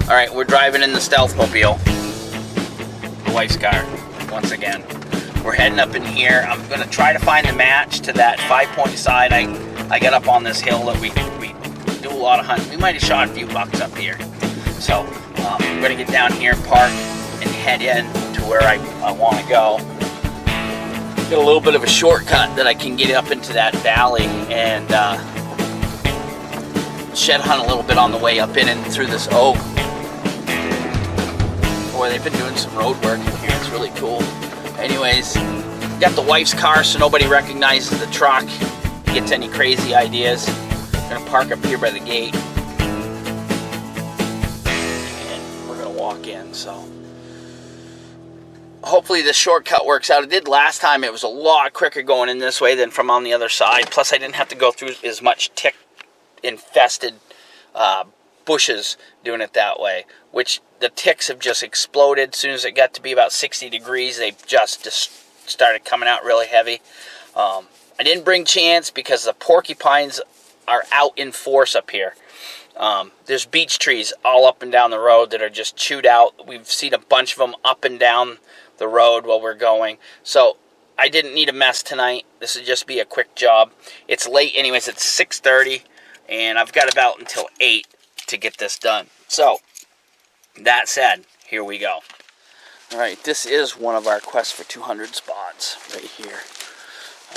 Alright, we're driving in the Stealthmobile. The wife's car, once again. We're heading up in here. I'm going to try to find the match to that 5-point side. I got up on this hill that we do a lot of hunting. We might have shot a few bucks up here. So, I'm going to get down here, park, and head in to where I want to go. Get a little bit of a shortcut that I can get up into that valley and shed hunt a little bit on the way up in and through this oak. Boy, they've been doing some road work in here. It's really cool. Anyways, got the wife's car so nobody recognizes the truck, gets any crazy ideas. Gonna park up here by the gate and we're gonna walk in. So hopefully this shortcut works out. It did last time. It was a lot quicker going in this way than from on the other side. Plus I didn't have to go through as much tick infested bushes doing it that way, which the ticks have just exploded. As soon as it got to be about 60 degrees, they just started coming out really heavy. I didn't bring Chance because the porcupines are out in force up here. There's beech trees all up and down the road that are just chewed out. We've seen a bunch of them up and down the road while we're going. So I didn't need a mess tonight. This would just be a quick job. It's late anyways. It's 6:30 and I've got about until 8 to get this done. So that said, here we go. Alright, this is one of our Quest for 200 spots right here.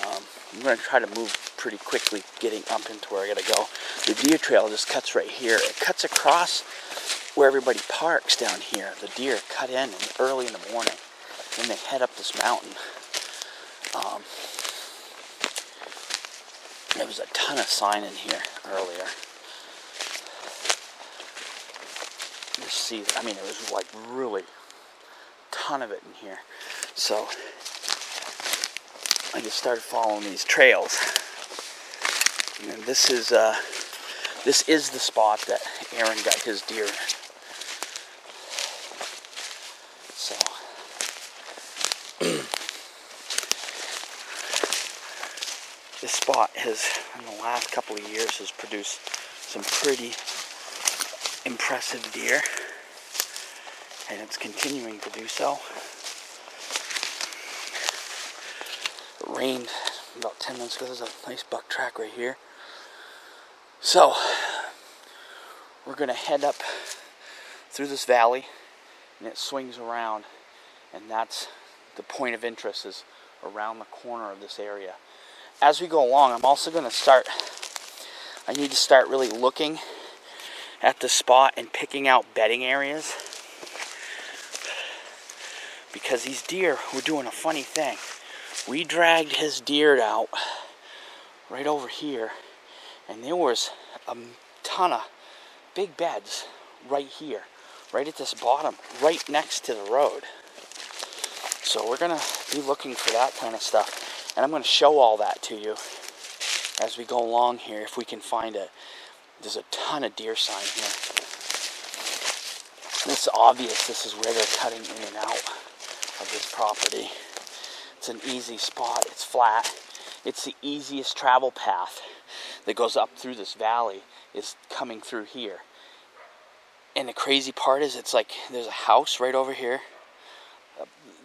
I'm going to try to move pretty quickly getting up into where I got to go. The deer trail just cuts right here. It cuts across where everybody parks down here. The deer cut in early in the morning and they head up this mountain. There was a ton of sign in here earlier. You see, I mean, it was like really ton of it in here. So I just started following these trails, and this is the spot that Aaron got his deer in. So this spot has, in the last couple of years, has produced some pretty impressive deer, and it's continuing to do so. It rained about 10 minutes ago. There's a nice buck track right here. So we're going to head up through this valley, and it swings around, and that's the point of interest, is around the corner of this area. As we go along, I'm also going to I need to start really looking at the spot and picking out bedding areas, because these deer were doing a funny thing. We dragged his deer out right over here, and there was a ton of big beds right here, right at this bottom, right next to the road. So we're gonna be looking for that kind of stuff, and I'm gonna show all that to you as we go along here if we can find it. There's a ton of deer sign here. It's obvious this is where they're cutting in and out of this property. It's an easy spot. It's flat. It's the easiest travel path that goes up through this valley is coming through here. And the crazy part is, it's like there's a house right over here.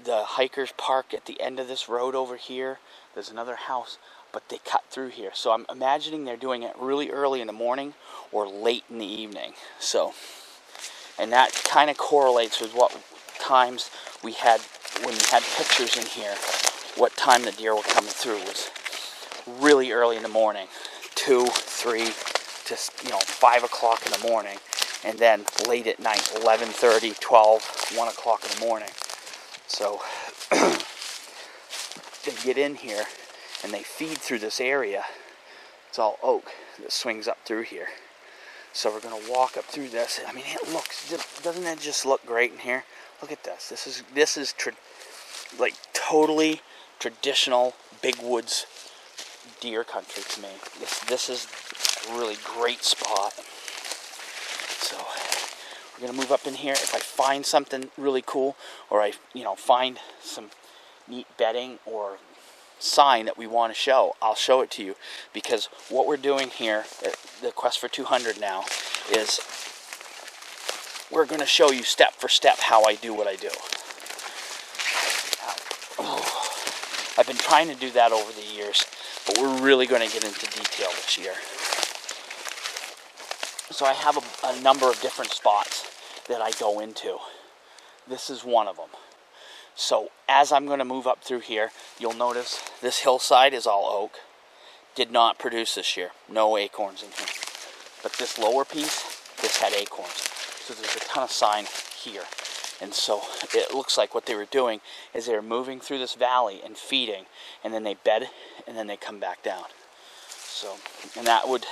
The hikers park at the end of this road over here. There's another house, but they cut through here. So I'm imagining they're doing it really early in the morning or late in the evening. So, and that kind of correlates with what times we had when we had pictures in here. What time the deer were coming through was really early in the morning, 2, 3, just 5 o'clock in the morning, and then late at night, 11:30, 12, 1 o'clock in the morning. So they get in here and they feed through this area. It's all oak that swings up through here. So we're going to walk up through this. I mean, doesn't it just look great in here? Look at this. This is like totally traditional big woods deer country to me. This is a really great spot. So we're going to move up in here. If I find something really cool, or I find some neat bedding or sign that we want to show, I'll show it to you, because what we're doing here at the Quest for 200 now is we're going to show you step for step how I do what I do. I've been trying to do that over the years, but we're really going to get into detail this year. So I have a number of different spots that I go into. This is one of them. So as I'm going to move up through here, you'll notice this hillside is all oak. Did not produce this year. No acorns in here. But this lower piece, this had acorns. So there's a ton of sign here. And so it looks like what they were doing is they were moving through this valley and feeding, and then they bed, and then they come back down. So, and that would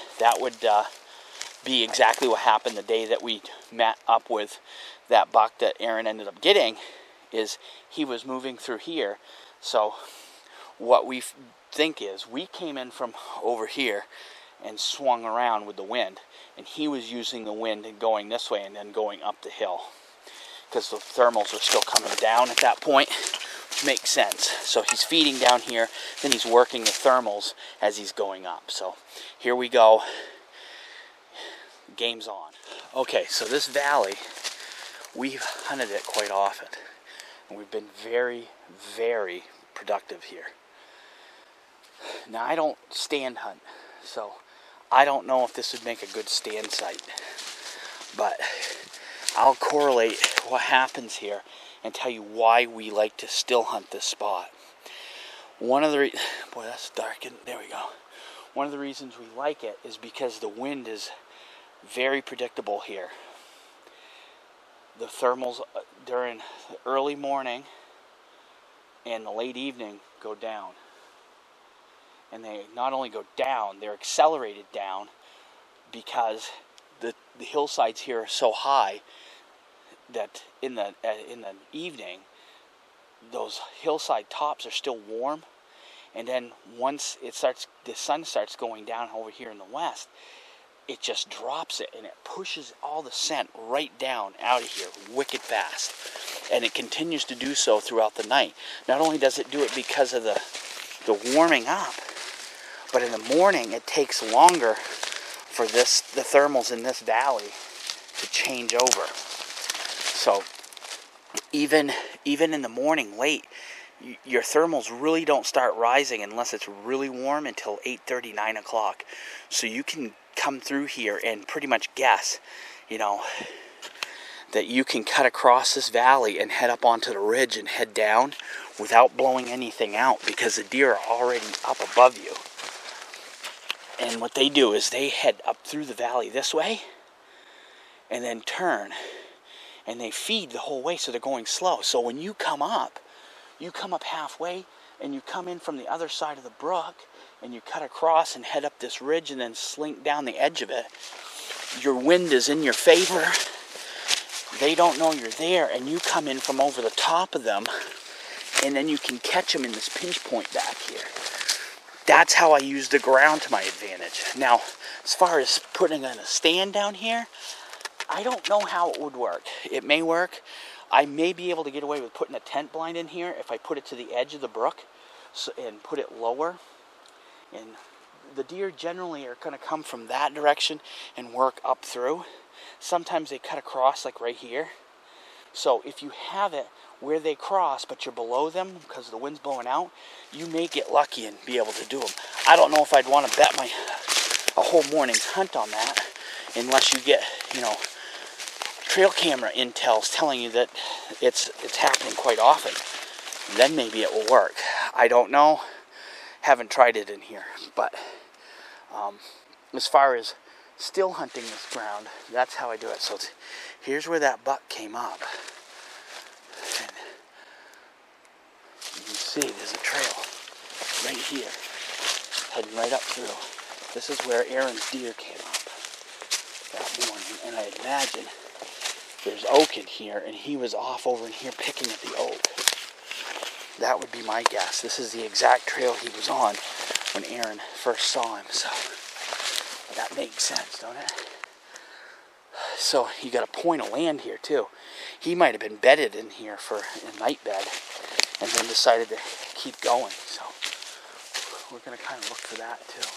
be exactly what happened the day that we met up with that buck that Aaron ended up getting. Is he was moving through here. So what we think is we came in from over here and swung around with the wind, and he was using the wind and going this way and then going up the hill, because the thermals were still coming down at that point, which makes sense. So he's feeding down here, then he's working the thermals as he's going up. So here we go. Game's on. Okay, so this valley, we've hunted it quite often, and we've been very, very productive here. Now, I don't stand hunt, so I don't know if this would make a good stand site, but I'll correlate what happens here and tell you why we like to still hunt this spot. One of the boy, that's darkened. There we go. One of the reasons we like it is because the wind is very predictable here. The thermals during the early morning and the late evening go down. And they not only go down, they're accelerated down because the hillsides here are so high that in the evening, those hillside tops are still warm. And then once the sun starts going down over here in the west, it just drops it, and it pushes all the scent right down out of here wicked fast. And it continues to do so throughout the night. Not only does it do it because of the warming up, but in the morning it takes longer for the thermals in this valley to change over. So even in the morning late, your thermals really don't start rising unless it's really warm until 8:30, 9 o'clock. So you can come through here and pretty much guess, that you can cut across this valley and head up onto the ridge and head down without blowing anything out, because the deer are already up above you. And what they do is they head up through the valley this way and then turn, and they feed the whole way, so they're going slow. So when you come up halfway and you come in from the other side of the brook and you cut across and head up this ridge and then slink down the edge of it, your wind is in your favor. They don't know you're there, and you come in from over the top of them, and then you can catch them in this pinch point back here. That's how I use the ground to my advantage. Now, as far as putting in a stand down here, I don't know how it would work. It may work. I may be able to get away with putting a tent blind in here if I put it to the edge of the brook and put it lower. And the deer generally are going to come from that direction and work up through. Sometimes they cut across, like right here. So if you have it where they cross, but you're below them because the wind's blowing out, you may get lucky and be able to do them. I don't know if I'd want to bet a whole morning's hunt on that, unless you get, trail camera intels telling you that it's happening quite often. Then maybe it will work. I don't know. Haven't tried it in here, but as far as still hunting this ground, that's how I do it. So here's where that buck came up. And you can see there's a trail right here, heading right up through. This is where Aaron's deer came up that morning, and I imagine there's oak in here, and he was off over in here picking at the oak. That would be my guess. This is the exact trail he was on when Aaron first saw him, so that makes sense, don't it? So you got a point of land here too. He might have been bedded in here for a night bed and then decided to keep going. So we're going to kind of look for that too.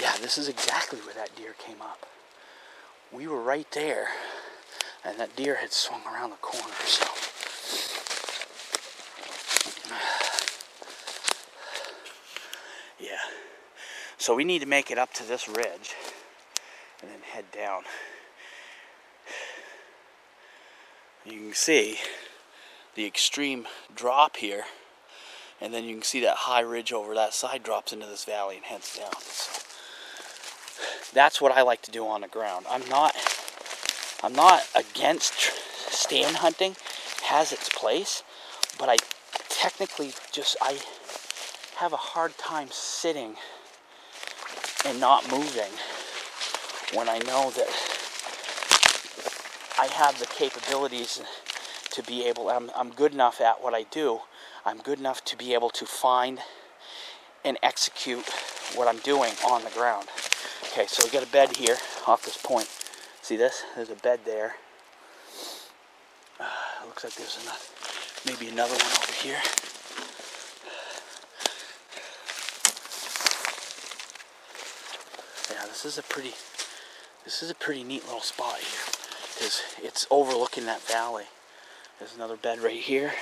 Yeah, this is exactly where that deer came up. We were right there, and that deer had swung around the corner, so. Yeah. So we need to make it up to this ridge, and then head down. You can see the extreme drop here, and then you can see that high ridge over that side drops into this valley and heads down. So that's what I like to do on the ground. I'm not against stand hunting. It has its place, but I technically I have a hard time sitting and not moving when I know that I have the capabilities to be able, I'm good enough at what I do. I'm good enough to be able to find and execute what I'm doing on the ground. Okay, so we got a bed here off this point. See this? There's a bed there. Looks like there's maybe another one over here. Yeah, this is a pretty neat little spot here, because it's overlooking that valley. There's another bed right here,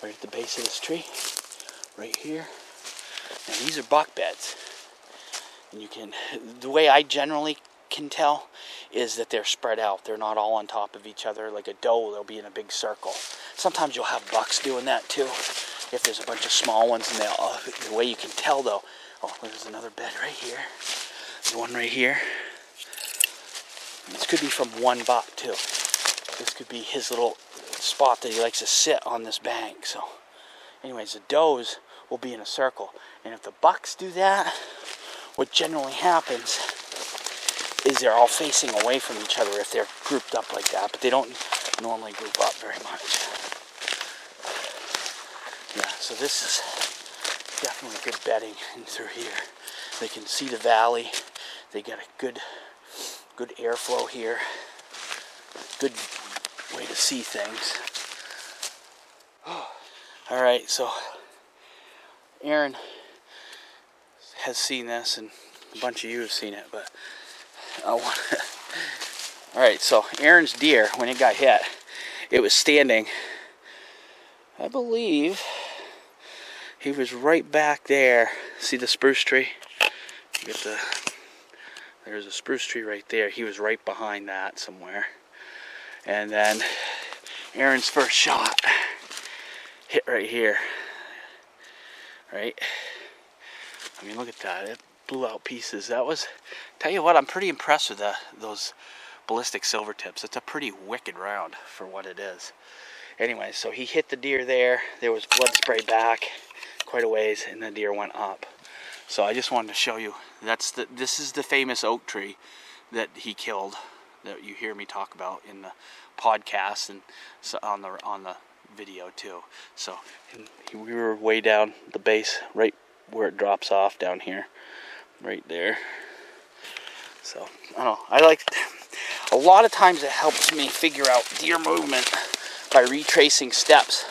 right at the base of this tree, right here. Now these are buck beds, and the way I generally can tell is that they're spread out. They're not all on top of each other. Like a doe, they'll be in a big circle. Sometimes you'll have bucks doing that too, if there's a bunch of small ones. And the way you can tell though, oh, there's another bed right here. There's one right here. This could be from one buck too. This could be his little spot that he likes to sit on this bank. So anyways, the does will be in a circle. And if the bucks do that, what generally happens is they're all facing away from each other if they're grouped up like that. But they don't normally group up very much. Yeah, so this is definitely good bedding in through here. They can see the valley. They got a good airflow here. Good way to see things. All right, so Aaron has seen this, and a bunch of you have seen it, but all right, so Aaron's deer, when it got hit, it was standing, I believe he was right back there. See the spruce tree? There's a spruce tree right there. He was right behind that somewhere. And then Aaron's first shot hit right here. Right? I mean, look at that. It blew out pieces. That was, tell you what, I'm pretty impressed with those ballistic silver tips. It's a pretty wicked round for what it is. Anyway, so he hit the deer there. There was blood spray back quite a ways, and the deer went up. So I just wanted to show you, this is the famous oak tree that he killed, that you hear me talk about in the podcast and so on the video too. So we were way down the base, right where it drops off down here, right there. So I don't know, a lot of times it helps me figure out deer movement by retracing steps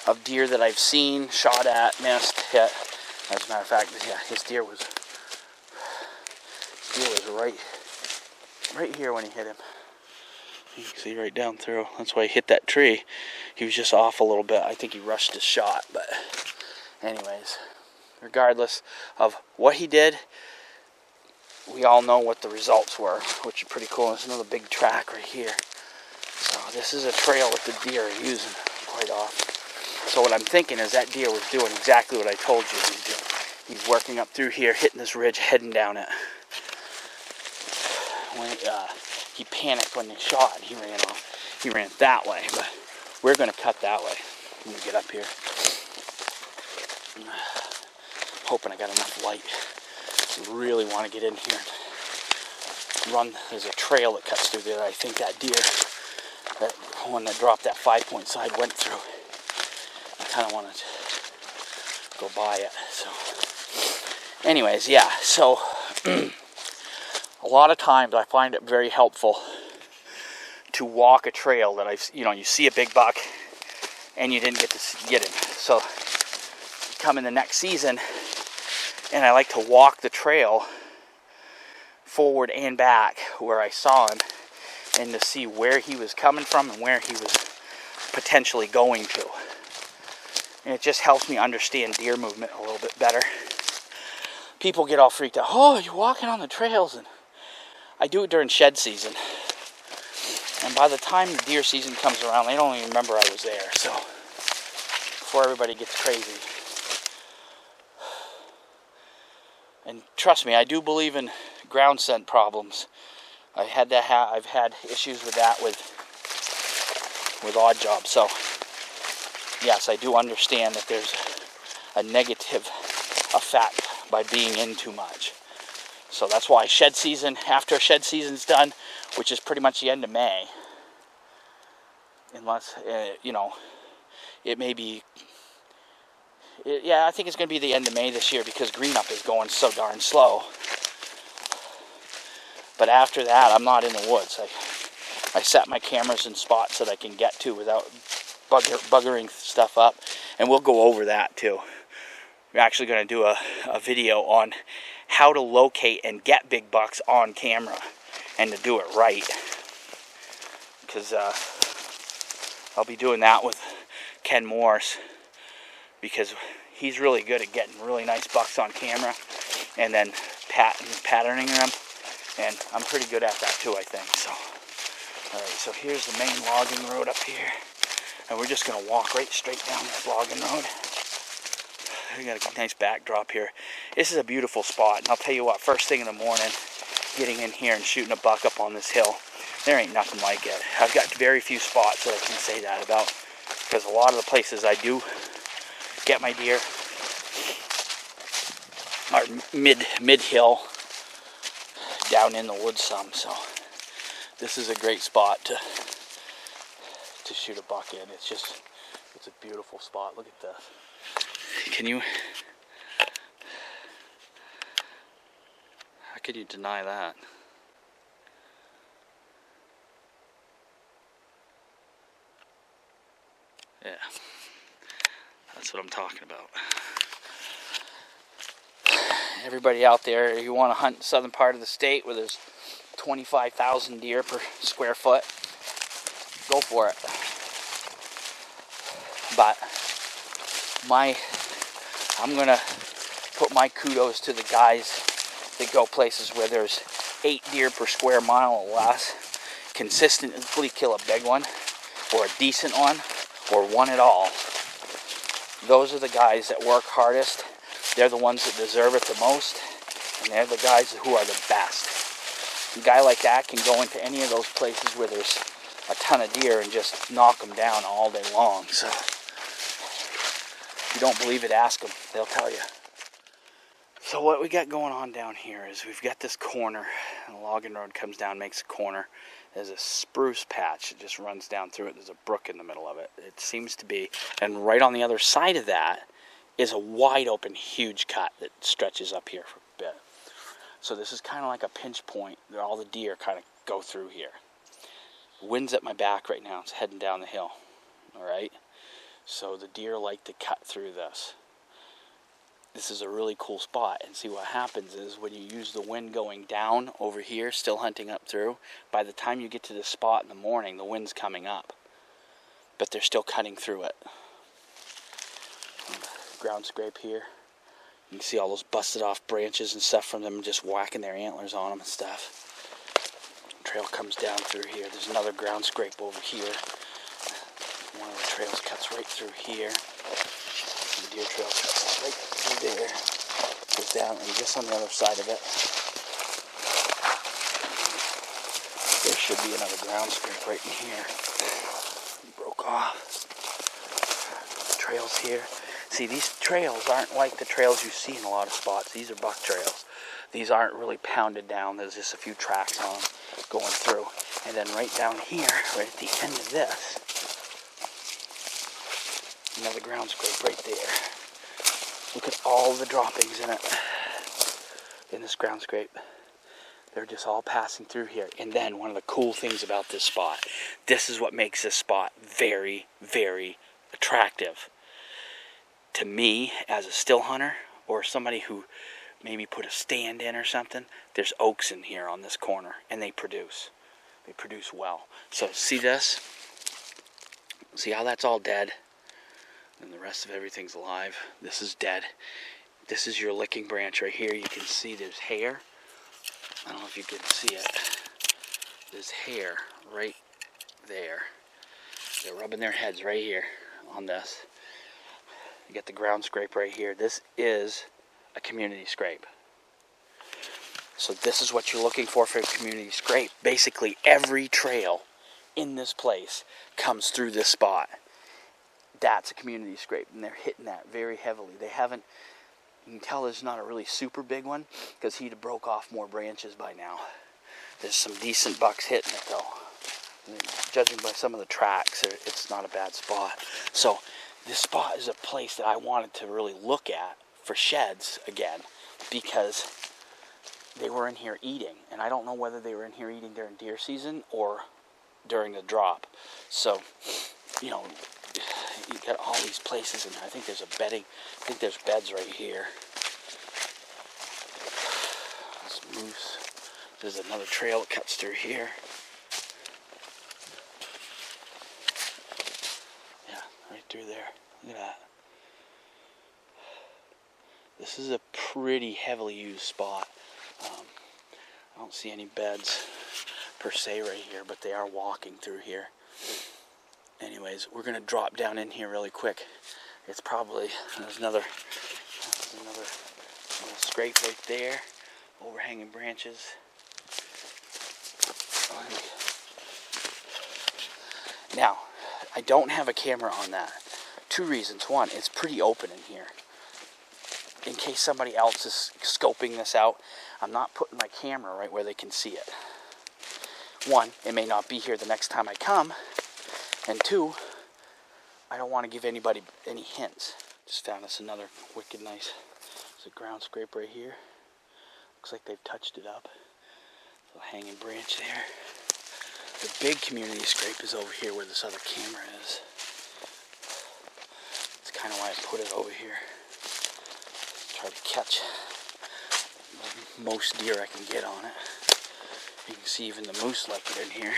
of deer that I've seen, shot at, missed, hit. As a matter of fact, yeah, his deer was right here when he hit him. You can see right down through. That's why he hit that tree. He was just off a little bit. I think he rushed his shot. But anyways, regardless of what he did, we all know what the results were, which are pretty cool. There's another big track right here. So this is a trail that the deer are using quite often. So what I'm thinking is that deer was doing exactly what I told you he was doing. He's working up through here, hitting this ridge, heading down it. When he panicked when they shot, and he ran off. He ran that way, but we're going to cut that way when we get up here. Hoping I got enough light. I really want to get in here and run. There's a trail that cuts through there. I think that deer, that one that dropped that 5-point side, went through. I kind of want to go by it. So anyways, yeah, so a lot of times I find it very helpful to walk a trail that you see a big buck and you didn't get to get him. So come in the next season And I like to walk the trail forward and back where I saw him, and to see where he was coming from and where he was potentially going to. And it just helps me understand deer movement a little bit better. People get all freaked out. Oh, you're walking on the trails. And I do it during shed season. And by the time the deer season comes around, they don't even remember I was there. So, before everybody gets crazy. And trust me, I do believe in ground scent problems. I've had issues with that with odd jobs. So, yes, I do understand that there's a negative effect by being in too much. So that's why shed season, after shed season's done, which is pretty much the end of May, unless, it may be, I think it's going to be the end of May this year because green up is going so darn slow. But after that, I'm not in the woods. I set my cameras in spots that I can get to without buggering stuff up, and we'll go over that too. We're actually going to do a video on how to locate and get big bucks on camera, and to do it right. Because I'll be doing that with Ken Morse, because he's really good at getting really nice bucks on camera, and then patterning them, and I'm pretty good at that too, I think. So, all right, so here's the main logging road up here, and we're just going to walk right straight down this logging road. We got a nice backdrop here. This is a beautiful spot, and I'll tell you what, first thing in the morning, getting in here and shooting a buck up on this hill, there ain't nothing like it. I've got very few spots that I can say that about, because a lot of the places I do get my deer are mid-hill, down in the woods some, so this is a great spot to shoot a buck in. It's a beautiful spot. Look at this. How could you deny that? Yeah, that's what I'm talking about. Everybody out there, you want to hunt in the southern part of the state where there's 25,000 deer per square foot, go for it. But I'm going to put my kudos to the guys that go places where there's 8 deer per square mile or less, consistently kill a big one, or a decent one, or one at all. Those are the guys that work hardest. They're the ones that deserve it the most, and they're the guys who are the best. A guy like that can go into any of those places where there's a ton of deer and just knock them down all day long. So, if you don't believe it, ask them. They'll tell you. So what we got going on down here is we've got this corner, and the logging road comes down, makes a corner. There's a spruce patch that just runs down through it. There's a brook in the middle of it. It seems to be, and right on the other side of that is a wide open, huge cut that stretches up here for a bit. So this is kind of like a pinch point where all the deer kind of go through here. The wind's at my back right now. It's heading down the hill. All right. So the deer like to cut through this. This is a really cool spot. And see what happens is when you use the wind going down over here, still hunting up through, by the time you get to this spot in the morning, the wind's coming up. But they're still cutting through it. Ground scrape here. You can see all those busted off branches and stuff from them just whacking their antlers on them and stuff. Trail comes down through here. There's another ground scrape over here. One of the trails cuts right through here. The deer trail cuts right through there. Goes down, and just on the other side of it, there should be another ground scrape right in here. Broke off. Trails here. See, these trails aren't like the trails you see in a lot of spots. These are buck trails. These aren't really pounded down. There's just a few tracks on them going through. And then right down here, right at the end of this, another ground scrape right there. Look at all the droppings in it, in this ground scrape. They're just all passing through here. And then one of the cool things about this spot, this is what makes this spot very, very attractive. To me, as a still hunter, or somebody who maybe put a stand in or something. There's oaks in here on this corner, and they produce. They produce well. So see this? See how that's all dead? And the rest of everything's alive. This is dead. This is your licking branch right here. You can see there's hair. I don't know if you can see it. There's hair right there. They're rubbing their heads right here on this. You get the ground scrape right here. This is a community scrape. So this is what you're looking for a community scrape. Basically every trail in this place comes through this spot. That's a community scrape, and they're hitting that very heavily. They haven't, you can tell there's not a really super big one because he'd have broke off more branches by now. There's some decent bucks hitting it though. And judging by some of the tracks, it's not a bad spot. So this spot is a place that I wanted to really look at for sheds again, because they were in here eating, and I don't know whether they were in here eating during deer season or during the drop. So, you know, you got all these places in there. I think there's a bedding. I think there's beds right here. This moose. There's another trail that cuts through here. Yeah, right through there. Look at that. This is a pretty heavily used spot. I don't see any beds per se right here, but they are walking through here. Anyways, we're going to drop down in here really quick. It's probably, there's another little scrape right there, overhanging branches. Now, I don't have a camera on that. 2 reasons. One, it's pretty open in here. In case somebody else is scoping this out, I'm not putting my camera right where they can see it. 1, it may not be here the next time I come. And 2, I don't want to give anybody any hints. Just found us another wicked nice, there's a ground scrape right here. Looks like they've touched it up. Little hanging branch there. The big community scrape is over here where this other camera is. That's kind of why I put it over here. Try to catch the most deer I can get on it. You can see even the moose like it in here.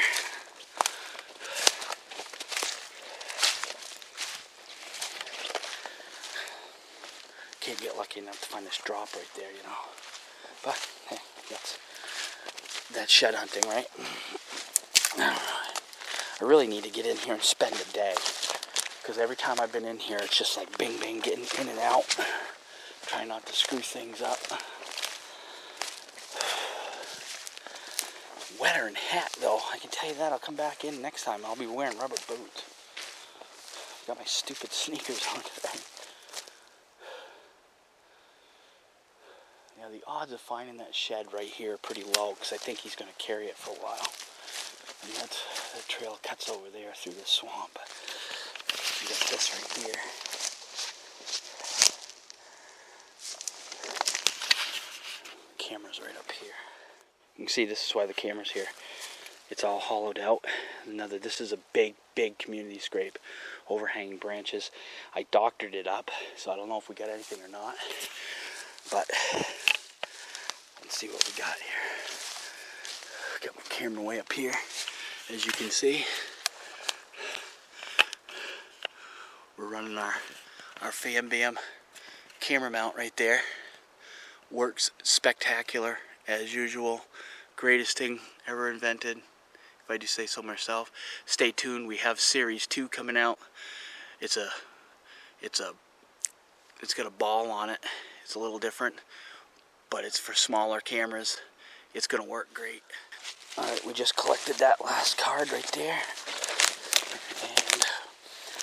Can't get lucky enough to find this drop right there, you know. But hey, that's shed hunting, right? I really need to get in here and spend a day, because every time I've been in here, it's just like bing, bing, getting in and out. Try not to screw things up. Wetter and hot, though. I can tell you that. I'll come back in next time. I'll be wearing rubber boots. Got my stupid sneakers on today. Yeah, the odds of finding that shed right here are pretty low, because I think he's going to carry it for a while. And that trail cuts over there through the swamp. You got this right here. Camera's right up here. You can see this is why the camera's here. It's all hollowed out. This is a big, big community scrape. Overhanging branches. I doctored it up, so I don't know if we got anything or not. But let's see what we got here. Got my camera way up here, as you can see. We're running our Fam Bam camera mount right there. Works spectacular as usual. Greatest thing ever invented, if I do say so myself. Stay tuned. We have Series 2 coming out. It's got a ball on it. It's a little different, but it's for smaller cameras. It's gonna work great. Alright, we just collected that last card right there. And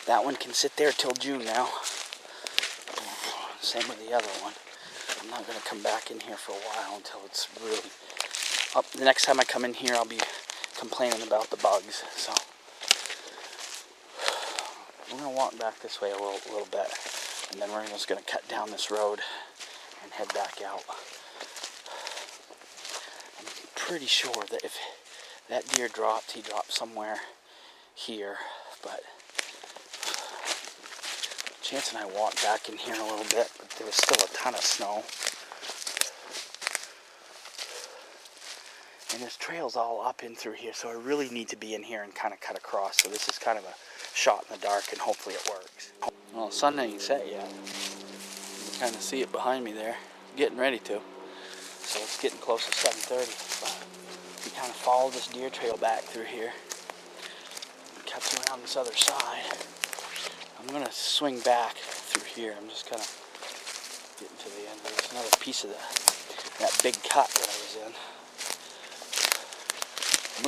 that one can sit there till June now. Same with the other one. I'm not gonna come back in here for a while until it's really up. The next time I come in here, I'll be complaining about the bugs. So we're gonna walk back this way a little bit, and then we're just gonna cut down this road and head back out. I'm pretty sure that if that deer dropped, he dropped somewhere here, but Chance and I walked back in here a little bit, but there was still a ton of snow. And this trail's all up in through here, so I really need to be in here and kind of cut across. So this is kind of a shot in the dark, and hopefully it works. Well, the sun ain't set yet. You can kind of see it behind me there. Getting ready to. So it's getting close to 7:30. But we kind of follow this deer trail back through here. It cuts around this other side. I'm going to swing back through here. I'm just kind of getting to the end. There's another piece of that big cut that I was in.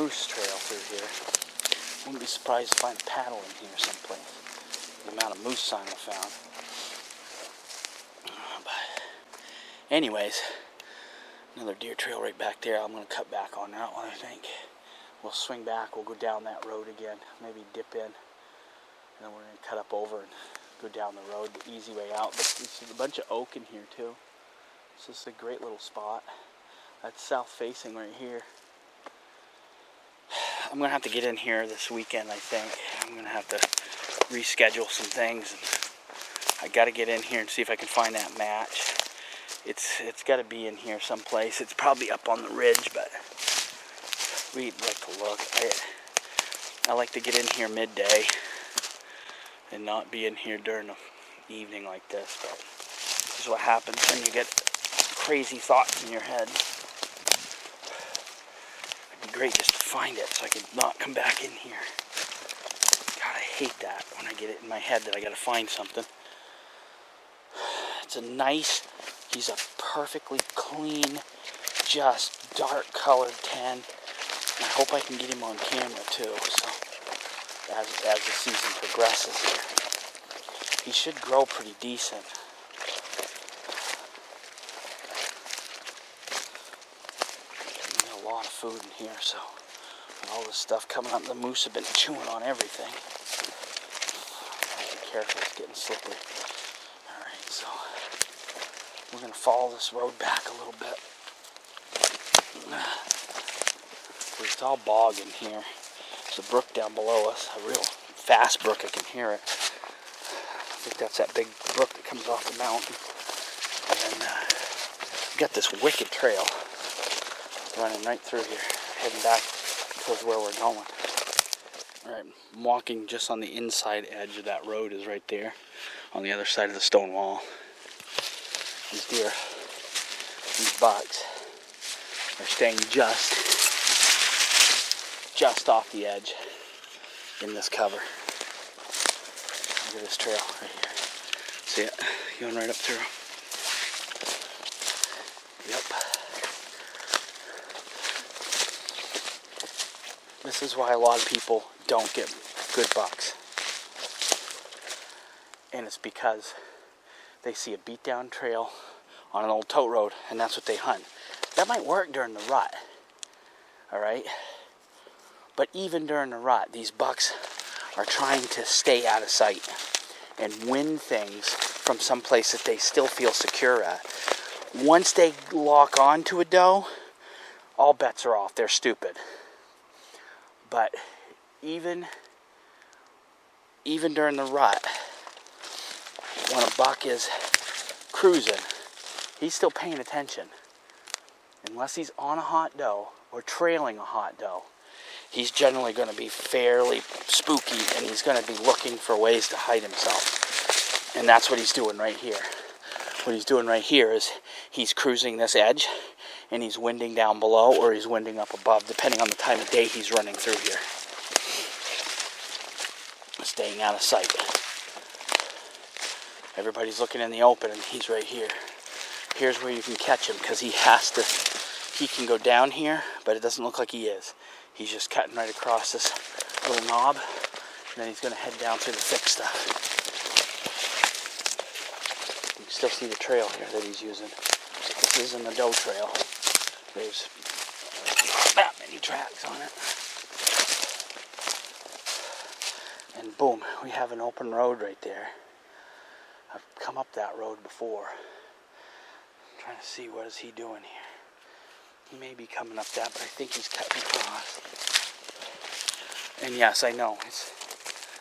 Moose trail through here. Wouldn't be surprised to find a paddle in here someplace. The amount of moose sign I found. But anyways, another deer trail right back there. I'm going to cut back on that one, I think. We'll swing back. We'll go down that road again. Maybe dip in. And then we're going to cut up over and go down the road, the easy way out. But there's a bunch of oak in here too. So this is a great little spot. That's south facing right here. I'm going to have to get in here this weekend, I think. I'm going to have to reschedule some things. I got to get in here and see if I can find that match. It's got to be in here someplace. It's probably up on the ridge, but we'd like to look. I like to get in here midday and not be in here during the evening like this. But this is what happens when you get crazy thoughts in your head. It'd be great just to find it so I could not come back in here. God, I hate that when I get it in my head that I gotta find something. It's a nice, he's a perfectly clean, just dark colored 10. And I hope I can get him on camera too, so as the season progresses here. He should grow pretty decent. A lot of food in here, so all this stuff coming up, the moose have been chewing on everything. Be careful, it's getting slippery. Alright, so we're going to follow this road back a little bit. It's all bog in here. There's a brook down below us, a real fast brook, I can hear it. I think that's that big brook that comes off the mountain. And then we've got this wicked trail running right through here, heading back towards where we're going. Alright, I'm walking just on the inside edge of that road is right there, on the other side of the stone wall. These deer, these bucks, are staying just off the edge in this cover. Look at this trail right here. See it? Going right up through. Yep. This is why a lot of people don't get good bucks. And it's because they see a beat down trail on an old tote road and that's what they hunt. That might work during the rut. Alright? But even during the rut, these bucks are trying to stay out of sight and win things from some place that they still feel secure at. Once they lock on to a doe, all bets are off. They're stupid. But even during the rut, when a buck is cruising, he's still paying attention. Unless he's on a hot doe or trailing a hot doe, he's generally going to be fairly spooky and he's going to be looking for ways to hide himself. And that's what he's doing right here. What he's doing right here is he's cruising this edge and he's winding down below or he's winding up above, depending on the time of day he's running through here. Staying out of sight. Everybody's looking in the open and he's right here. Here's where you can catch him because he can go down here, but it doesn't look like he is. He's just cutting right across this little knob, and then he's going to head down through the thick stuff. You can still see the trail here that he's using. This isn't a doe trail. There's not that many tracks on it. And boom, we have an open road right there. I've come up that road before. I'm trying to see what is he doing here. He may be coming up that, but I think he's cutting across. And yes, I know, his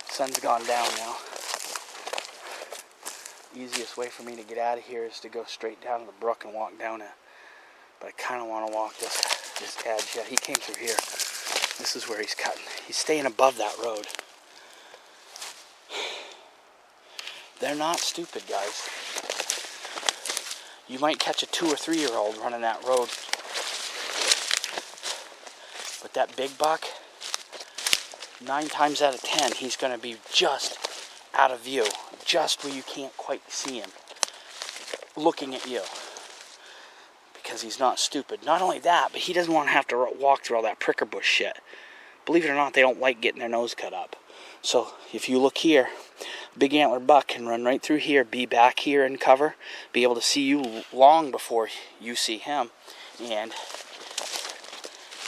sun's gone down now. Easiest way for me to get out of here is to go straight down to the brook and walk down it. But I kind of want to walk this this edge. Yeah, he came through here. This is where he's cutting. He's staying above that road. They're not stupid, guys. You might catch a 2 or 3 year old running that road. But that big buck, 9 times out of 10, he's going to be just out of view. Just where you can't quite see him. Looking at you. Because he's not stupid. Not only that, but he doesn't want to have to walk through all that pricker bush shit. Believe it or not, they don't like getting their nose cut up. So, if you look here, big antler buck can run right through here, be back here in cover, be able to see you long before you see him, and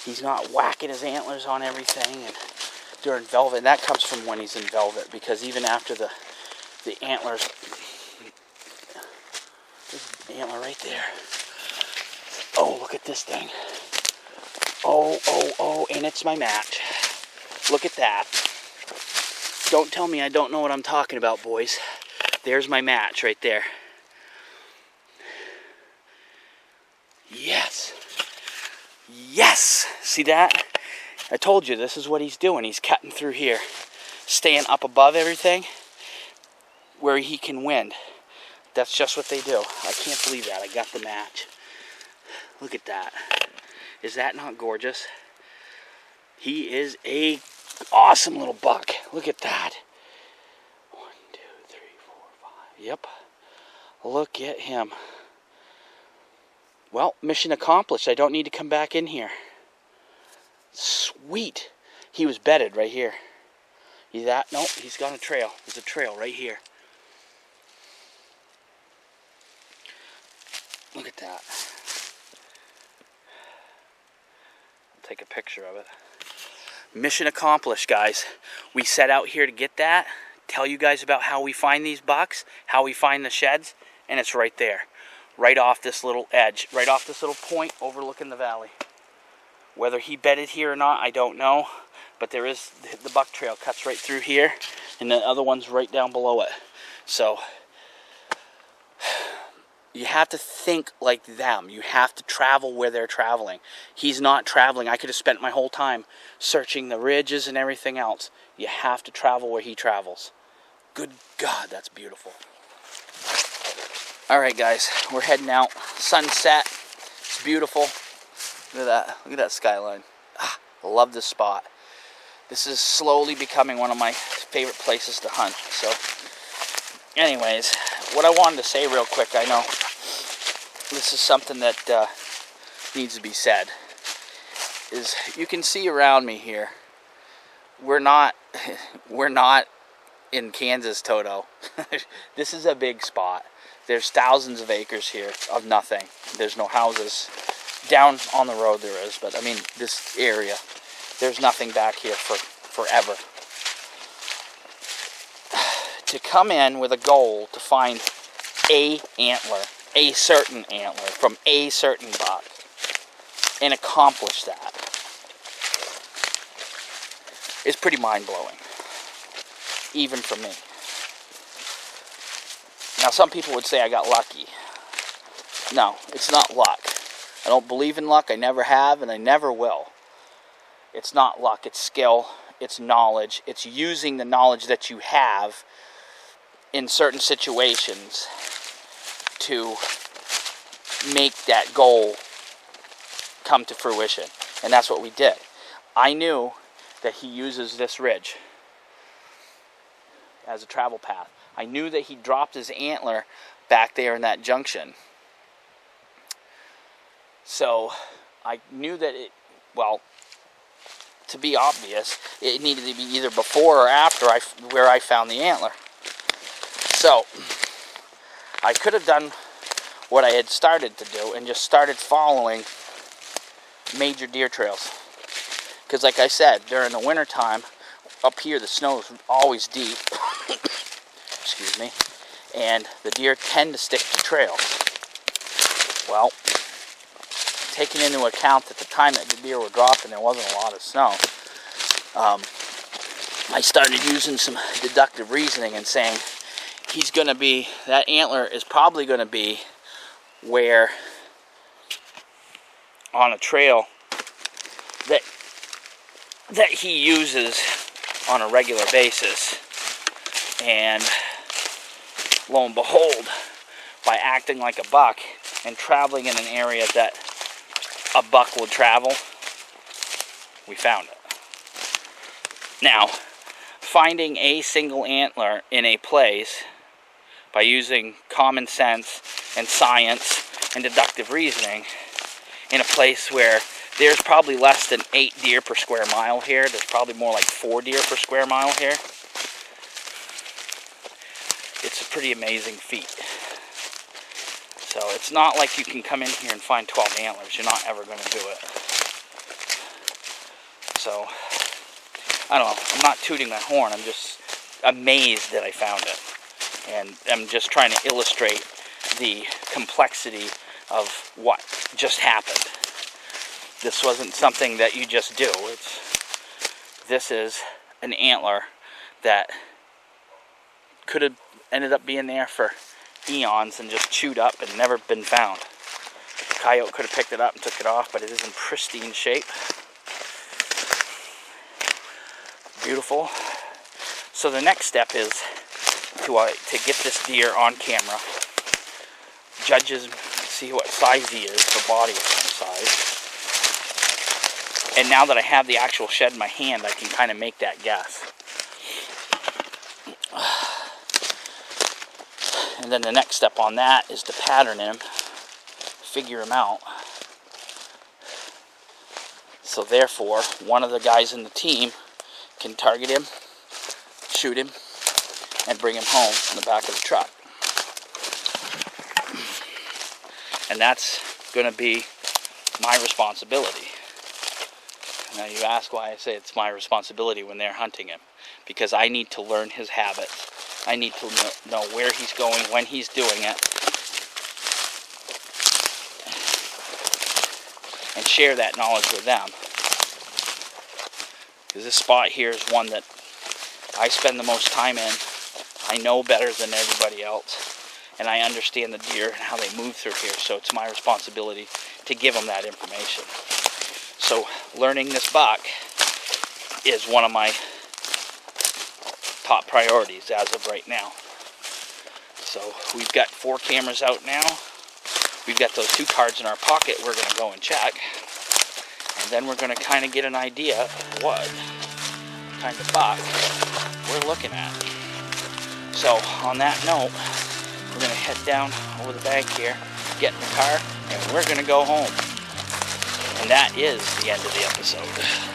he's not whacking his antlers on everything and during velvet. And that comes from when he's in velvet, because even after the antlers, there's an antler right there. Oh, look at this thing. Oh, and it's my match. Look at that. Don't tell me I don't know what I'm talking about, boys. There's my match right there. Yes. Yes! See that? I told you, this is what he's doing. He's cutting through here. Staying up above everything where he can wind. That's just what they do. I can't believe that. I got the match. Look at that. Is that not gorgeous? He is a awesome little buck. Look at that. 1, 2, 3, 4, 5. Yep. Look at him. Well, mission accomplished. I don't need to come back in here. Sweet. He was bedded right here. See that? Nope, he's got a trail. There's a trail right here. Look at that. I'll take a picture of it. Mission accomplished, guys. We set out here to get that, tell you guys about how we find these bucks, how we find the sheds, and it's right there. Right off this little edge, right off this little point overlooking the valley. Whether he bedded here or not, I don't know, but there is, the buck trail cuts right through here, and the other one's right down below it. So, you have to think like them. You have to travel where they're traveling. He's not traveling. I could have spent my whole time searching the ridges and everything else. You have to travel where he travels. Good God, that's beautiful. Alright guys, we're heading out. Sunset. It's beautiful. Look at that. Look at that skyline. I love this spot. This is slowly becoming one of my favorite places to hunt. So, anyways, what I wanted to say real quick, I know this is something that needs to be said, is you can see around me here, we're not in Kansas, Toto. This is a big spot. There's thousands of acres here of nothing. There's no houses. Down on the road there is, but I mean this area, there's nothing back here for forever. To come in with a goal to find a antler, a certain antler from a certain buck, and accomplish that is pretty mind-blowing, even for me. Now, some people would say I got lucky. No, it's not luck. I don't believe in luck. I never have, and I never will. It's not luck. It's skill. It's knowledge. It's using the knowledge that you have in certain situations to make that goal come to fruition. And that's what we did. I knew that he uses this ridge as a travel path. I knew that he dropped his antler back there in that junction. So I knew that it, well, to be obvious, it needed to be either before or after where I found the antler. So I could have done what I had started to do and just started following major deer trails. Because like I said, during the winter time, up here the snow is always deep. Excuse me. And the deer tend to stick to trails. Well, taking into account that the time that the deer were dropping, there wasn't a lot of snow, I started using some deductive reasoning and saying, he's going to be, that antler is probably going to be where, on a trail that he uses on a regular basis. And lo and behold, by acting like a buck and traveling in an area that a buck would travel, we found it. Now, finding a single antler in a place by using common sense and science and deductive reasoning in a place where there's probably less than 8 deer per square mile here. There's probably more like 4 deer per square mile here. It's a pretty amazing feat. So it's not like you can come in here and find 12 antlers. You're not ever going to do it. So, I don't know. I'm not tooting my horn. I'm just amazed that I found it. And I'm just trying to illustrate the complexity of what just happened. This wasn't something that you just do. This is an antler that could have ended up being there for eons and just chewed up and never been found. The coyote could have picked it up and took it off, but it is in pristine shape. Beautiful. So the next step is to get this deer on camera, judges, see what size he is, the body size. And now that I have the actual shed in my hand, I can kind of make that guess. And then the next step on that is to pattern him, figure him out. So therefore, one of the guys in the team can target him, shoot him, and bring him home in the back of the truck. And that's going to be my responsibility. Now you ask why I say it's my responsibility when they're hunting him. Because I need to learn his habits. I need to know where he's going, when he's doing it. And share that knowledge with them. Because this spot here is one that I spend the most time in. I know better than everybody else. And I understand the deer and how they move through here. So it's my responsibility to give them that information. So learning this buck is one of my top priorities as of right now. So we've got 4 cameras out now. We've got those 2 cards in our pocket we're going to go and check. And then we're going to kind of get an idea of what kind of buck we're looking at. So on that note, we're going to head down over the bank here, get in the car, and we're going to go home. And that is the end of the episode.